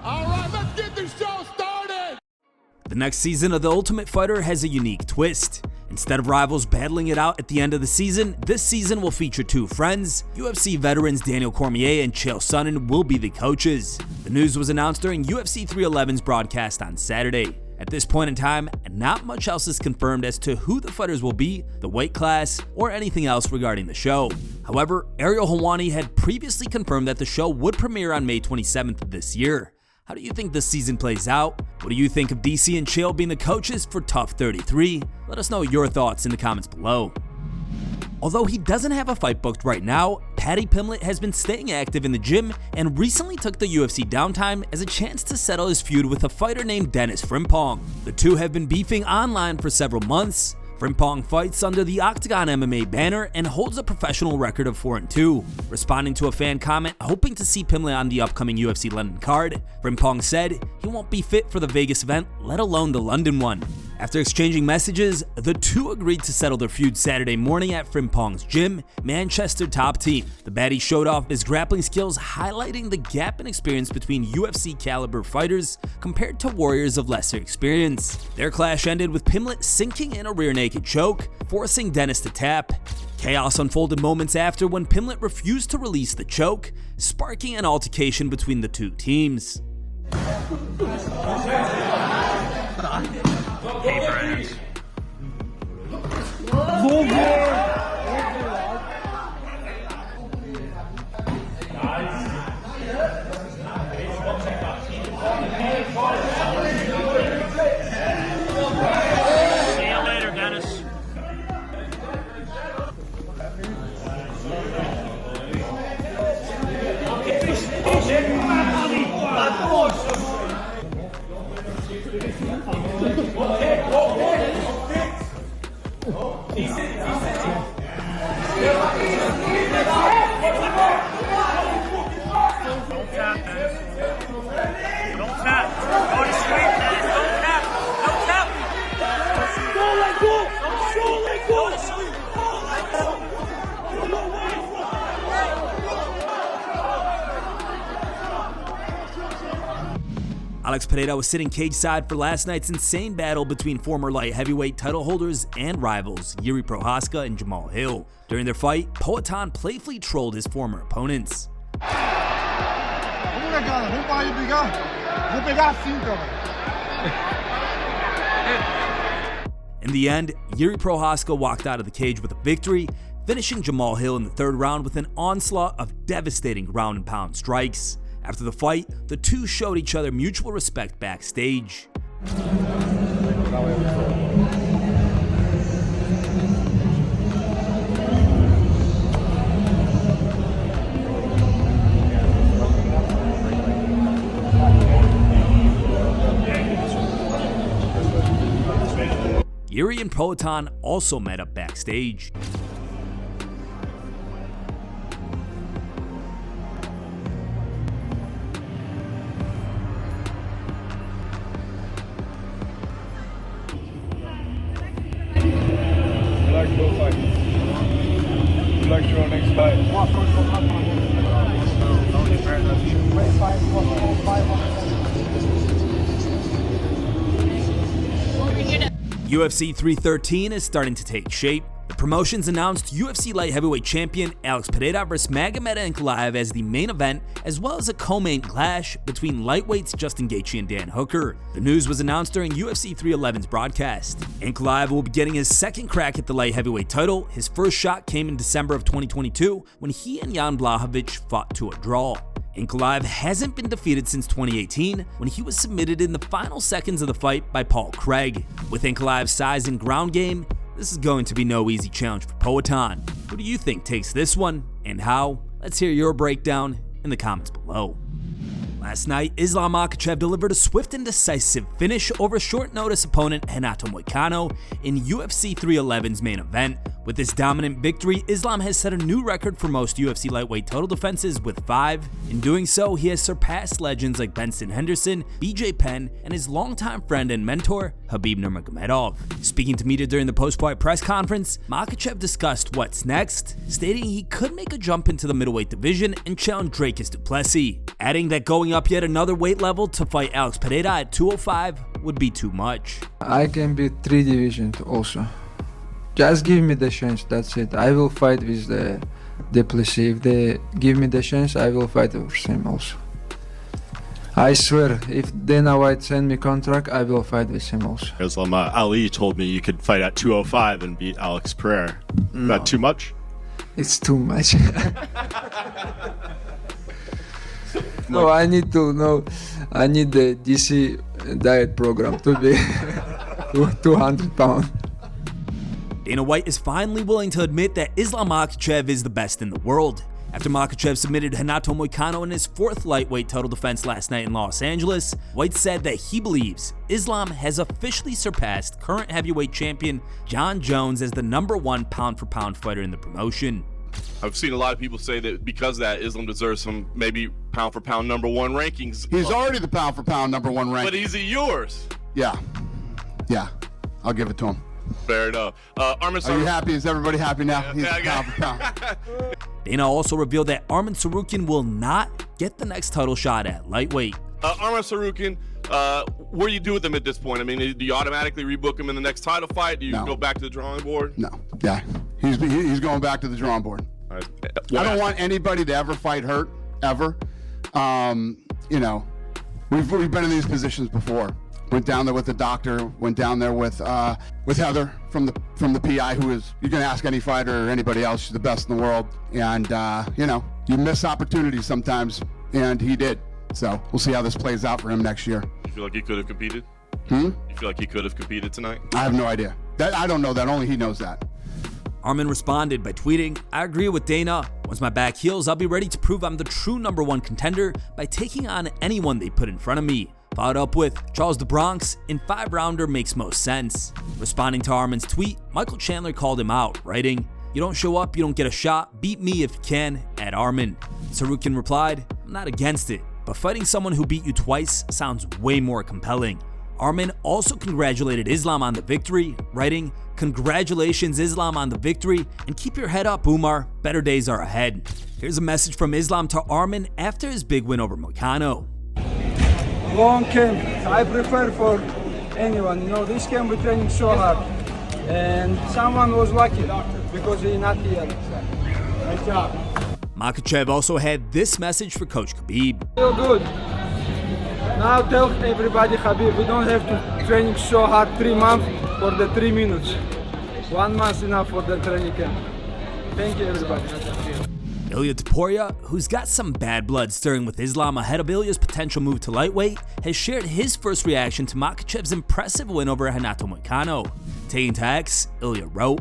All right, let's get this show started! The next season of The Ultimate Fighter has a unique twist. Instead of rivals battling it out at the end of the season, this season will feature two friends. UFC veterans Daniel Cormier and CHAEL Sonnen will be the coaches. The news was announced during UFC 311's broadcast on Saturday. At this point in time, not much else is confirmed as to who the fighters will be, the weight class, or anything else regarding the show. However, Ariel Helwani had previously confirmed that the show would premiere on May 27th of this year. How do you think this season plays out? What do you think of DC and CHAEL being the coaches for TUF 33? Let us know your thoughts in the comments below. Although he doesn't have a fight booked right now, Paddy Pimblett has been staying active in the gym and recently took the UFC downtime as a chance to settle his feud with a fighter named Dennis Frimpong. The two have been beefing online for several months. Frimpong fights under the Octagon MMA banner and holds a professional record of 4-2. Responding to a fan comment hoping to see Pimblett on the upcoming UFC London card, Frimpong said he won't be fit for the Vegas event, let alone the London one. After exchanging messages, the two agreed to settle their feud Saturday morning at Frimpong's gym, Manchester Top Team. The baddie showed off his grappling skills, highlighting the gap in experience between UFC caliber fighters compared to warriors of lesser experience. Their clash ended with Pimblett sinking in a rear naked choke, forcing Dennis to tap. Chaos unfolded moments after when Pimblett refused to release the choke, sparking an altercation between the two teams. Alex Pereira was sitting cage side for last night's insane battle between former light heavyweight title holders and rivals Jiri Prochazka and Jamal Hill. During their fight, Poatan playfully trolled his former opponents. In the end, Jiri Prochazka walked out of the cage with a victory, finishing Jamal Hill in the third round with an onslaught of devastating ground and pound strikes. After the fight, the two showed each other mutual respect backstage. Jiri and Poatan also met up backstage. UFC 313 is starting to take shape. The promotions announced UFC light heavyweight champion Alex Pereira vs Magomedov Ankalaev as the main event, as well as a co-main clash between lightweights Justin Gaethje and Dan Hooker. The news was announced during UFC 311's broadcast. Ankalaev will be getting his second crack at the light heavyweight title. His first shot came in December of 2022 when he and Jan Blachowicz fought to a draw. Ankalaev hasn't been defeated since 2018 when he was submitted in the final seconds of the fight by Paul Craig. With Ankalaev's size and ground game, this is going to be no easy challenge for Poatan. Who do you think takes this one and how? Let's hear your breakdown in the comments below. Last night, Islam Makhachev delivered a swift and decisive finish over short notice opponent Renato Moicano in UFC 311's main event, With this dominant victory, Islam has set a new record for most UFC lightweight total defenses with 5. In doing so, he has surpassed legends like Benson Henderson, BJ Penn, and his longtime friend and mentor, Khabib Nurmagomedov. Speaking to media during the post-fight press conference, Makhachev discussed what's next, stating he could make a jump into the middleweight division and challenge DRICUS du Plessis, adding that going up yet another weight level to fight Alex Pereira at 205 would be too much. I can be 3 divisions also. Just give me the chance, that's it. I will fight with the PLESSIS. If they give me the chance, I will fight with him also. I swear, if DanaWhite send me contract, I will fight with him also. Islam Ali told me you could fight at 205 and beat Alex Pereira. No. That too much? It's too much. No, I need to know. I need the DC diet program to be 200 pounds. DanaWhite is finally willing to admit that Islam Makhachev is the best in the world. After Makhachev submitted Renato Moicano in his 4th lightweight title defense last night in Los Angeles, White said that he believes Islam has officially surpassed current heavyweight champion Jon Jones as the #1 pound-for-pound fighter in the promotion. I've seen a lot of people say that because of that, Islam deserves some maybe pound-for-pound #1 rankings. He's already the pound-for-pound #1 ranking. But is he yours? Yeah, I'll give it to him. Fair enough. Arman, are you happy? Is everybody happy now? He's yeah. pound for pound. Dana also revealed that Arman Tsarukyan will not get the next title shot at lightweight. Arman Tsarukyan, what do you do with him at this point? I mean, do you automatically rebook him in the next title fight? Do you go back to the drawing board? No. Yeah, he's going back to the drawing board. Right. I don't want anybody to ever fight hurt, ever. You know, we've been in these positions before. Went down there with the doctor. Went down there with Heather from the PI, who is, you can ask any fighter or anybody else, she's the best in the world. And you know, you miss opportunities sometimes, and he did. So we'll see how this plays out for him next year. You feel like he could have competed? You feel like he could have competed tonight? I have no idea. I don't know that. Only he knows that. Arman responded by tweeting, "I agree with Dana. Once my back heals, I'll be ready to prove I'm the true #1 contender by taking on anyone they put in front of me." Followed up with, "Charles the Bronx in 5-rounder makes most sense." Responding to Arman's tweet, Michael Chandler called him out, writing, "You don't show up, you don't get a shot. Beat me if you can, at Arman." Tsarukyan replied, "I'm not against it, but fighting someone who beat you twice sounds way more compelling." Arman also congratulated Islam on the victory, writing, "Congratulations Islam on the victory, and keep your head up, Umar. Better days are ahead." Here's a message from Islam to Arman after his big win over Moicano. Long camp, I prefer for anyone. You know, this camp we're training so hard, and someone was lucky because he's not here. Nice job. Makhachev also had this message for Coach Khabib. Feel good. Now tell everybody, Khabib, we don't have to training so hard 3 months for the 3 minutes. 1 month enough for the training camp. Thank you, everybody. Ilia Topuria, who's got some bad blood stirring with Islam ahead of Ilia's potential move to lightweight, has shared his first reaction to Makhachev's impressive win over Renato Moicano. Taking to X, Ilia wrote,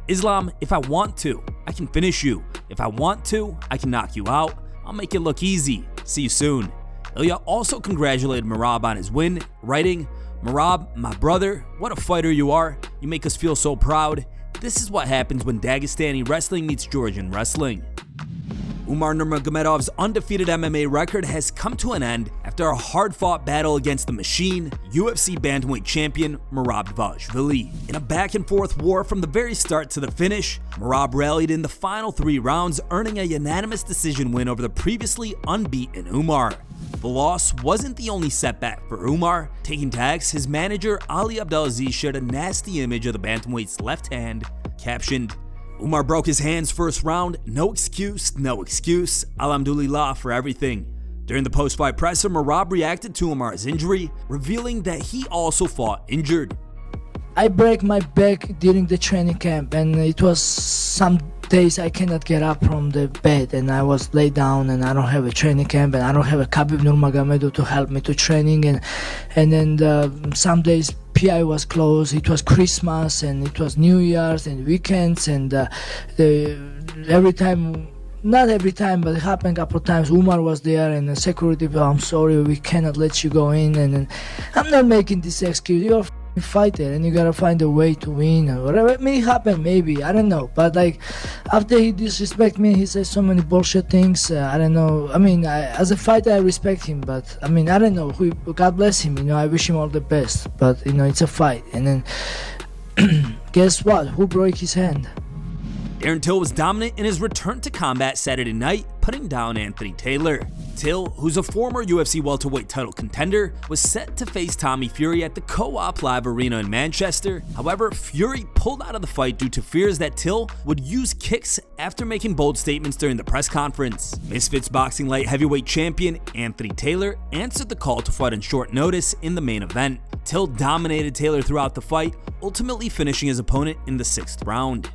"Islam, if I want to, I can finish you. If I want to, I can knock you out. I'll make it look easy. See you soon." Ilia also congratulated Merab on his win, writing, "Merab, my brother, what a fighter you are. You make us feel so proud. This is what happens when Dagestani wrestling meets Georgian wrestling." Umar Nurmagomedov's undefeated MMA record has come to an end after a hard-fought battle against the machine, UFC bantamweight champion Merab DVALISHVILI. In a back-and-forth war from the very start to the finish, Merab rallied in the final 3 rounds, earning a unanimous decision win over the previously unbeaten Umar. The loss wasn't the only setback for Umar. Taking to X, his manager Ali Abdelaziz shared a nasty image of the bantamweight's left hand, captioned, "Umar broke his hands first round, no excuse, no excuse, alhamdulillah for everything." During the post-fight presser, Merab reacted to Umar's injury, revealing that he also fought injured. I break my back during the training camp, and it was some days I cannot get up from the bed, and I was laid down, and I don't have a training camp, and I don't have a Khabib Nurmagomedov to help me to training, and then some days PI was closed. It was Christmas, and it was New Year's and weekends, and every time, not every time, but it happened a couple of times, Umar was there, and the security, "I'm sorry, we cannot let you go in," and I'm not making this excuse. You're fighter and you gotta find a way to win or whatever. It may happen, maybe, I don't know. But like after he disrespect me, he says so many bullshit things. I don't know. I mean, as a fighter, I respect him, but I mean, I don't know. God bless him. You know, I wish him all the best. But you know, it's a fight. And then guess what? Who broke his hand? Darren Till was dominant in his return to combat Saturday night, putting down Anthony Taylor. Till, who's a former UFC welterweight title contender, was set to face Tommy Fury at the Co-op Live Arena in Manchester. However, Fury pulled out of the fight due to fears that Till would use kicks after making bold statements during the press conference. Misfits boxing light heavyweight champion Anthony Taylor answered the call to fight on short notice in the main event. Till dominated Taylor throughout the fight, ultimately finishing his opponent in the 6th round.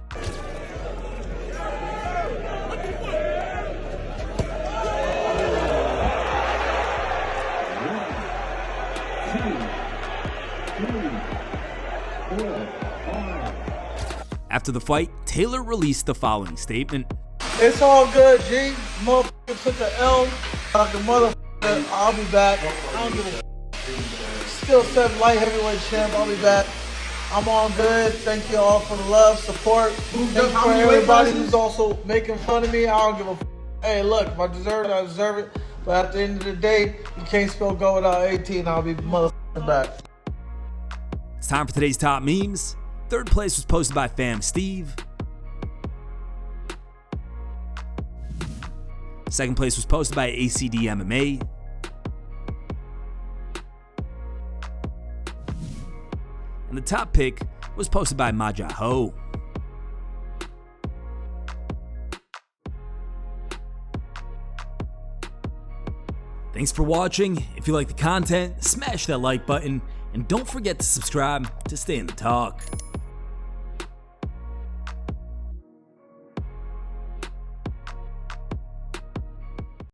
After the fight, Taylor released the following statement. It's all good, G. Motherfucker took an L. Like a motherfucker, I'll be back. I don't give a Still 7 light heavyweight champ, I'll be back. I'm all good. Thank you all for the love, support. Thank you for everybody who's also making fun of me. I don't give a Hey, look, if I deserve it, I deserve it. But at the end of the day, you can't spell go without 18. I'll be motherfucking back. It's time for today's top memes. 3rd place was posted by Fam Steve. 2nd place was posted by ACD MMA. And the top pick was posted by Makhachev. Thanks for watching. If you like the content, smash that like button and don't forget to subscribe to stay in the talk.